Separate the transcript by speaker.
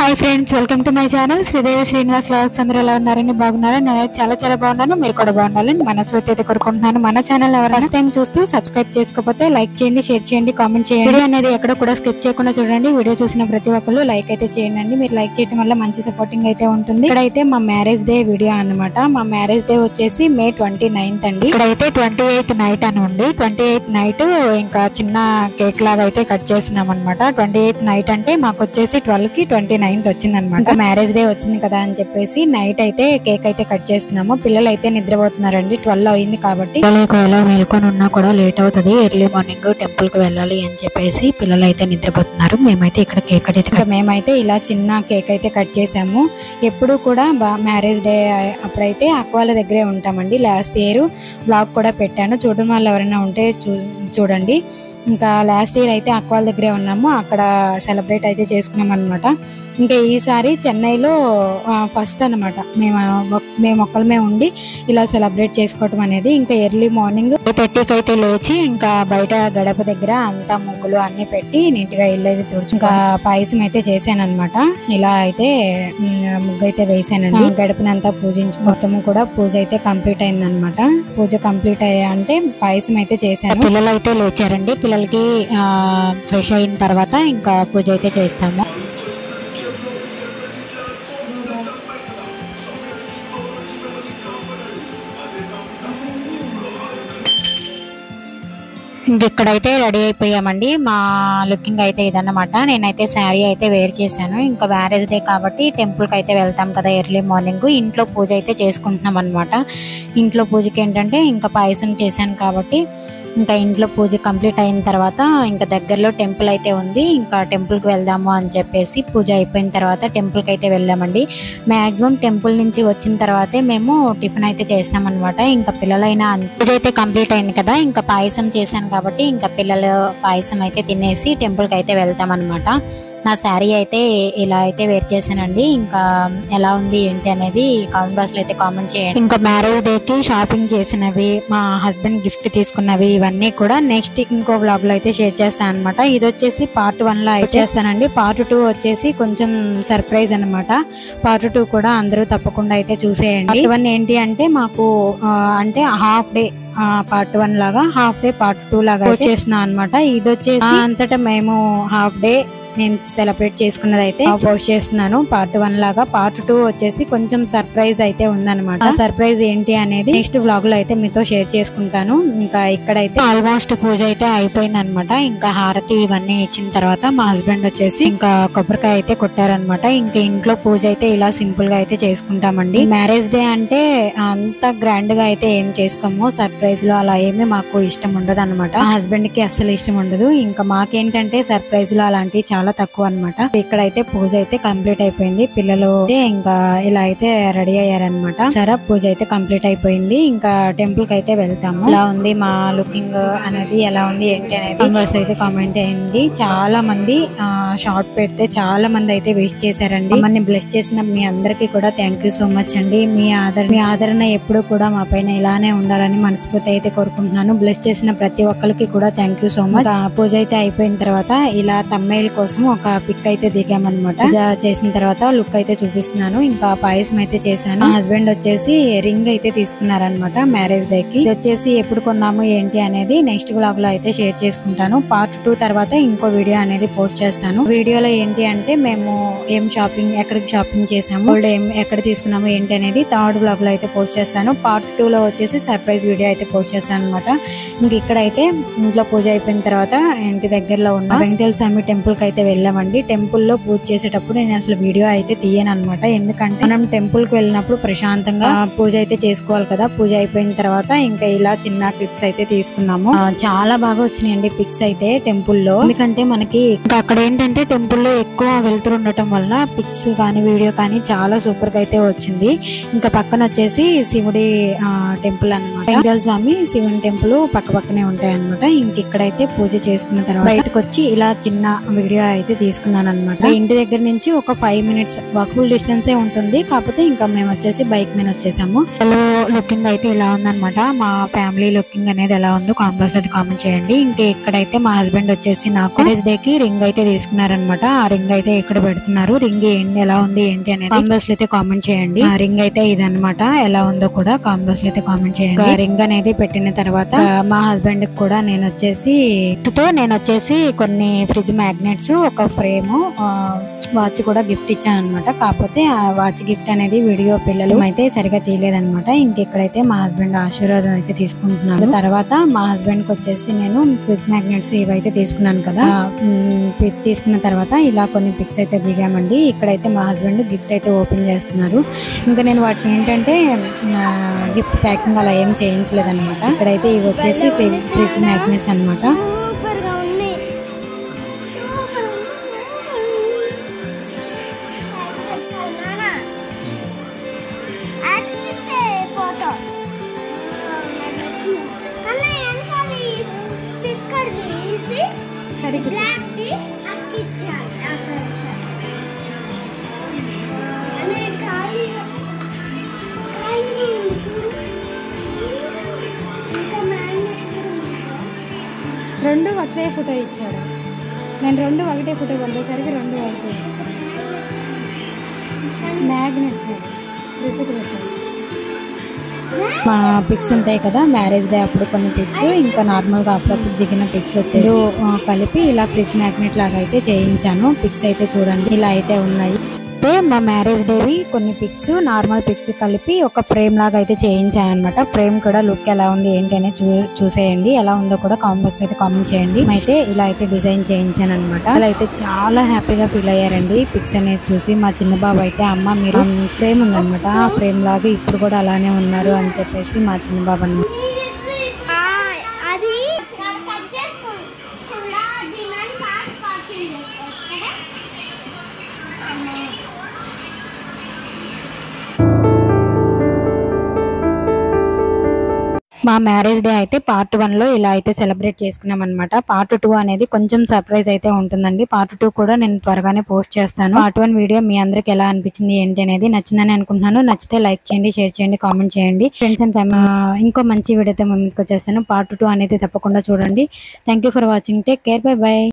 Speaker 1: Hi friends, welcome to my channel Sridevi Srinivas vlogs. అందరూ ఎలా ఉన్నారని బాగున్నారా? నేను చాలా చాలా బాగున్నాను. మీరు కూడా బాగుండాలని మనస్ఫూర్తి అయితే కోరుకుంటున్నాను. మన ఛానల్ ఎవరు ఫస్ట్ టైం చూస్తూ సబ్స్క్రైబ్ చేసుకోకపోతే లైక్ చేయండి, షేర్ చేయండి, కామెంట్ చేయండి. వీడియో అనేది ఎక్కడ కూడా స్కిప్ చేయకుండా చూడండి. వీడియో చూసిన ప్రతి ఒక్కరు లైక్ అయితే చేయండి. మీరు లైక్ చేయడం వల్ల మంచి సపోర్టింగ్ అయితే ఉంటుంది. ఇక్కడైతే మా మ్యారేజ్ డే వీడియో అన్నమాట. మా మ్యారేజ్ డే వచ్చేసి May 29th అండి. ఇక్కడైతే 28th నైట్ అని ఉంది. 28th నైట్ ఇంకా చిన్న కేక్ లాగా అయితే కట్ చేస్తున్నాం అనమాట. 28th నైట్ అంటే మాకు వచ్చేసి 12 కి 29th వచ్చింది అనమాట. మ్యారేజ్ డే వచ్చింది కదా అని చెప్పేసి నైట్ అయితే కేక్ అయితే కట్ చేస్తున్నాము. పిల్లలు అయితే నిద్రపోతున్నారండి. 12 అయింది కాబట్టి ఒకవేళ మేల్కొని ఉన్నా కూడా లేట్ అవుతుంది. ఎర్లీ మార్నింగ్ టెంపుల్ కి వెళ్ళాలి అని చెప్పేసి పిల్లలు అయితే నిద్రపోతున్నారు. మేమైతే ఇక్కడ కేక్ అయితే మేమైతే ఇలా చిన్న కేక్ అయితే కట్ చేసాము. ఎప్పుడు కూడా మ్యారేజ్ డే అప్పుడైతే అక్వాల దగ్గరే ఉంటామండి. లాస్ట్ ఇయర్ బ్లాగ్ కూడా పెట్టాను, చూడడం వాళ్ళు ఎవరైనా ఉంటే చూడండి. ఇంకా లాస్ట్ ఇయర్ అయితే అక్వాల దగ్గరే ఉన్నాము, అక్కడ సెలబ్రేట్ అయితే చేసుకున్నాం అనమాట. ఇంకా ఈసారి చెన్నైలో ఫస్ట్ అనమాట మేము ఒక్కలమే ఉండి ఇలా సెలబ్రేట్ చేసుకోవటం అనేది. ఇంకా ఎర్లీ మార్నింగ్ 8:30కి అయితే లేచి ఇంకా బయట గడప దగ్గర అంతా ముగ్గులు అన్ని పెట్టి నీట్ గా ఇల్లు అయితే తుడుచు ఇంకా పాయసం అయితే చేశాను అనమాట. ఇలా అయితే ముగ్గు అయితే వేసానండి. గడపనంతా పూజించు మొత్తం కూడా పూజ అయితే కంప్లీట్ అయింది అనమాట. పూజ కంప్లీట్ అయ్యా అంటే పాయసం అయితే చేశాను. పిల్లలు అయితే లేచారండి. పిల్లలకి ఫ్రెష్ అయిన తర్వాత ఇంకా పూజ అయితే చేస్తాము. ఇక్కడైతే రెడీ అయిపోయామండి. మా లుకింగ్ అయితే ఇదన్నమాట. నేనైతే శారీ అయితే వేర్ చేశాను. ఇంకా మ్యారేజ్ డే కాబట్టి టెంపుల్ కి అయితే వెళ్తాం కదా ఎర్లీ మార్నింగ్. ఇంట్లో పూజ అయితే చేసుకుంటున్నాం అనమాట. ఇంట్లో పూజకి ఏంటంటే ఇంకా పాయసం చేశాను కాబట్టి ఇంకా ఇంట్లో పూజ కంప్లీట్ అయిన తర్వాత ఇంకా దగ్గరలో టెంపుల్ అయితే ఉంది. ఇంకా టెంపుల్ కి వెళ్దాము అని చెప్పేసి పూజ అయిపోయిన తర్వాత టెంపుల్ కి అయితే వెళ్ళామండి. మాక్సిమం టెంపుల్ నుంచి వచ్చిన తర్వాతే మేము టిఫిన్ అయితే చేసామన్నమాట. ఇంకా పిల్లలైనా పూజ అయితే కంప్లీట్ అయింది కదా, ఇంకా పాయసం చేశాను కాబట్టి ఇంకా పిల్లలు పాయసం అయితే తినేసి టెంపుల్ కి అయితే వెళ్తాం అనమాట. నా శారీ అయితే ఇలా అయితే వేర్ చేశానండి. ఇంకా ఎలా ఉంది ఏంటి అనేది కామెంట్ బాక్స్ లో అయితే కామెంట్ చేయండి. ఇంకా మ్యారేజ్ డే కి షాపింగ్ చేసినవి, మా హస్బెండ్ గిఫ్ట్ తీసుకున్నవి ఇవన్నీ కూడా నెక్స్ట్ ఇంకో వ్లాగ్ లో అయితే షేర్ చేస్తాను అనమాట. ఇది వచ్చేసి పార్ట్ 1 లో అయితే చేస్తానండి. పార్ట్ 2 వచ్చేసి కొంచెం సర్ప్రైజ్ అనమాట. పార్ట్ 2 కూడా అందరూ తప్పకుండా అయితే చూసేయండి. పార్ట్ 1 ఏంటి అంటే మాకు అంటే హాఫ్ డే పార్ట్ 1 లాగా, హాఫ్ డే పార్ట్ 2 లాగా చేస్తున్నాం అనమాట. ఇది వచ్చేసి అంతటా మేము హాఫ్ డే నేను సెలబ్రేట్ చేసుకున్నది అయితే పోస్ట్ చేస్తున్నాను పార్ట్ 1 లాగా. పార్ట్ 2 వచ్చేసి కొంచెం సర్ప్రైజ్ అయితే ఉందన్నమాట. సర్ప్రైజ్ ఏంటి అనేది నెక్స్ట్ వ్లాగ్ లో అయితే మీతో షేర్ చేసుకుంటాను. ఇంకా ఇక్కడైతే ఆల్మోస్ట్ పూజ అయితే అయిపోయింది అనమాట. ఇంకా హారతి ఇవన్నీ ఇచ్చిన తర్వాత మా హస్బెండ్ వచ్చేసి ఇంకా కొబ్బరికాయ అయితే కొట్టారనమాట. ఇంకా ఇంట్లో పూజ అయితే ఇలా సింపుల్ గా అయితే చేసుకుంటామండి. మ్యారేజ్ డే అంటే అంత గ్రాండ్ గా అయితే ఏం చేసుకోము. సర్ప్రైజ్ లో అలా ఏమి మాకు ఇష్టం ఉండదు అనమాట. మా హస్బెండ్ కి అస్సలు ఇష్టం ఉండదు. ఇంకా మాకేంటంటే సర్ప్రైజ్ లో అలాంటివి చాలా తక్కువ అనమాట. ఇక్కడైతే పూజ అయితే కంప్లీట్ అయిపోయింది. పిల్లలు ఇంకా ఇలా అయితే రెడీ అయ్యారనమాట. సరే, పూజ అయితే కంప్లీట్ అయిపోయింది. ఇంకా టెంపుల్ కి అయితే వెళ్తాము. ఇలా ఉంది మా లుకింగ్ అనేది, ఎలా ఉంది ఏంటి అనేది అయితే కామెంట్ అయింది. చాలా మంది షార్ట్ పెడితే చాలా మంది అయితే విష్ చేశారండి. మమ్మల్ని బ్లెస్ చేసిన మీ అందరికి కూడా థ్యాంక్ యూ సో మచ్ అండి. మీ ఆదరణ ఎప్పుడు కూడా మా పైన ఇలానే ఉండాలని మనస్ఫూర్తి అయితే కోరుకుంటున్నాను. బ్లెస్ చేసిన ప్రతి ఒక్కరికి కూడా థ్యాంక్ యూ సో మచ్. పూజ అయితే అయిపోయిన తర్వాత ఇలా తమ్మైల్ కోసం ఒక పిక్ అయితే దిగామన్నమాట. పూజ చేసిన తర్వాత లుక్ అయితే చూపిస్తున్నాను. ఇంకా పాయసం అయితే చేశాను. మా హస్బెండ్ వచ్చేసి రింగ్ అయితే తీసుకున్నారనమాట మ్యారేజ్ డే కి. ఇది వచ్చేసి ఎప్పుడు కొన్నాము ఏంటి అనేది నెక్స్ట్ వ్లాగ్ లో అయితే షేర్ చేసుకుంటాను. పార్ట్ 2 తర్వాత ఇంకో వీడియో అనేది పోస్ట్ చేస్తాను. వీడియోలో ఏంటి అంటే మేము ఏం షాపింగ్, ఎక్కడికి షాపింగ్ చేసాము, ఎక్కడ తీసుకున్నాము ఏంటి అనేది థర్డ్ వ్లాగ్ లో అయితే పోస్ట్ చేస్తాను. పార్ట్ 2 లో వచ్చేసి సర్ప్రైజ్ వీడియో అయితే పోస్ట్ చేస్తాను అనమాట. ఇంక ఇక్కడైతే ఇంట్లో పూజ అయిపోయిన తర్వాత ఇంటి దగ్గరలో ఉన్న వెంకటేశ్వర స్వామి టెంపుల్ కి అయితే వెళ్ళామండి. టెంపుల్ లో పూజ చేసేటప్పుడు నేను అసలు వీడియో అయితే తీయను అనమాట. ఎందుకంటే మనం టెంపుల్ కి వెళ్ళినప్పుడు ప్రశాంతంగా పూజ అయితే చేసుకోవాలి కదా. పూజ అయిపోయిన తర్వాత ఇంకా ఇలా చిన్న క్లిప్స్ అయితే తీసుకున్నాము. చాలా బాగా వచ్చినాయండి పిక్స్ అయితే టెంపుల్ లో. ఎందుకంటే మనకి ఇంకా అక్కడ ఏంటంటే టెంపుల్ లో ఎక్కువ వెళ్తురు ఉండటం వల్ల పిక్స్ కానీ వీడియో కానీ చాలా సూపర్ గా అయితే వచ్చింది. ఇంకా పక్కన వచ్చేసి శివుడి టెంపుల్ అనమాట. వెంకటేశ్వర స్వామి శివుని టెంపుల్ పక్క పక్కనే ఉంటాయి అనమాట. ఇంక ఇక్కడైతే పూజ చేసుకున్న తర్వాత బయటకు వచ్చి ఇలా చిన్న వీడియో గా అయితే తీసుకున్నాను అనమాట. ఇంటి దగ్గర నుంచి ఒక 5 మినిట్స్ వాకబుల్ డిస్టెన్స్ ఉంటుంది. కాకపోతే ఇంకా మేము వచ్చేసి బైక్ మీద వచ్చేసాము. లుకింగ్ అయితే ఇలా ఉందన్నమాట. మా ఫ్యామిలీ లుకింగ్ అనేది ఎలా ఉందో కామెంట్స్ అయితే కామెంట్ చేయండి. ఇంకా ఇక్కడైతే మా హస్బెండ్ వచ్చేసి నాకు మ్యారేజ్ డే కి రింగ్ అయితే తీసుకున్నారనమాట. ఆ రింగ్ అయితే ఇక్కడ పెడుతున్నారు. రింగ్ ఎలా ఉంది ఏంటి అనేది కామెంట్స్ అయితే కామెంట్ చేయండి. ఆ రింగ్ అయితే ఇదన్నమాట. ఎలా ఉందో కూడా కామెంట్స్ అయితే కామెంట్ చేయండి. రింగ్ అనేది పెట్టిన తర్వాత మా హస్బెండ్ కూడా నేను వచ్చేసి కొన్ని ఫ్రిడ్జ్ మ్యాగ్నెట్స్, ఒక ఫ్రేమ్, వాచ్ కూడా గిఫ్ట్ ఇచ్చాను అనమాట. కాకపోతే ఆ వాచ్ గిఫ్ట్ అనేది వీడియో పిల్లలు అయితే సరిగా తీయలేదన్నమాట. ఇంకెక్కడైతే మా హస్బెండ్ ఆశీర్వాదం అయితే తీసుకుంటున్నాను. తర్వాత మా హస్బెండ్ కి వచ్చేసి నేను ఫ్రిడ్జ్ మ్యాగ్నెట్స్ ఇవైతే తీసుకున్నాను కదా. తీసుకున్న తర్వాత ఇలా కొన్ని పిక్స్ అయితే దిగామండి. ఇక్కడైతే మా హస్బెండ్ గిఫ్ట్ అయితే ఓపెన్ చేస్తున్నారు. ఇంకా నేను వాటిని ఏంటంటే గిఫ్ట్ ప్యాకింగ్ అలా ఏం చేయించలేదన్నమాట. ఇక్కడైతే ఇవి వచ్చేసి ఫ్రిడ్జ్ మ్యాగ్నెట్స్ అనమాట.
Speaker 2: రెండు ఒకటే ఫోటో ఇచ్చాడు. నేను రెండు ఒకటే ఫోటో కొనేసరికి రెండు ఒకటే మ్యాగ్నెట్స్
Speaker 1: మా పిక్స్ ఉంటాయి కదా మ్యారేజ్ డే అప్పుడు కొన్ని పిక్స్, ఇంకా నార్మల్గా అప్పుడప్పుడు దిగిన పిక్స్ వచ్చేసి కలిపి ఇలా ఫ్రిడ్జ్ మ్యాగ్నెట్ లాగా అయితే చేయించాను. పిక్స్ అయితే చూడండి ఇలా అయితే ఉన్నాయి. మా మ్యారేజ్ డేవి కొన్ని పిక్స్, నార్మల్ పిక్స్ కలిపి ఒక ఫ్రేమ్ లాగా అయితే చేయించాను అనమాట. ఫ్రేమ్ కూడా లుక్ ఎలా ఉంది ఏంటి అనేది చూసేయండి. ఎలా ఉందో కూడా కామెంట్స్ అయితే కామెంట్ చేయండి. అయితే ఇలా అయితే డిజైన్ చేయించాను అనమాట. అలా అయితే చాలా హ్యాపీగా ఫీల్ అయ్యారండి పిక్స్ అనేది చూసి. మా చిన్న బాబు అయితే అమ్మ మీరు ఫ్రేమ్ ఉందనమాట, ఆ ఫ్రేమ్ లాగా ఇప్పుడు కూడా అలానే ఉన్నారు అని చెప్పేసి మా చిన్న బాబు అన్నమాట. మా మ్యారేజ్ డే అయితే పార్ట్ 1 లో ఇలా అయితే సెలబ్రేట్ చేసుకున్నాం అనమాట. పార్ట్ 2 అనేది కొంచెం సర్ప్రైజ్ అయితే ఉంటుందండి. పార్ట్ 2 కూడా నేను త్వరగానే పోస్ట్ చేస్తాను. పార్ట్ 1 వీడియో మీ అందరికి ఎలా అనిపించింది ఏంటి అనేది నచ్చిందని అనుకుంటున్నాను. నచ్చితే లైక్ చేయండి, షేర్ చేయండి, కామెంట్ చేయండి. ఫ్రెండ్స్ అండ్ ఫ్యామిలీ ఇంకో మంచి వీడియోతో ముందుకు వచ్చేస్తాను. పార్ట్ 2 అనేది తప్పకుండా చూడండి. Thank for watching. Take care. By by.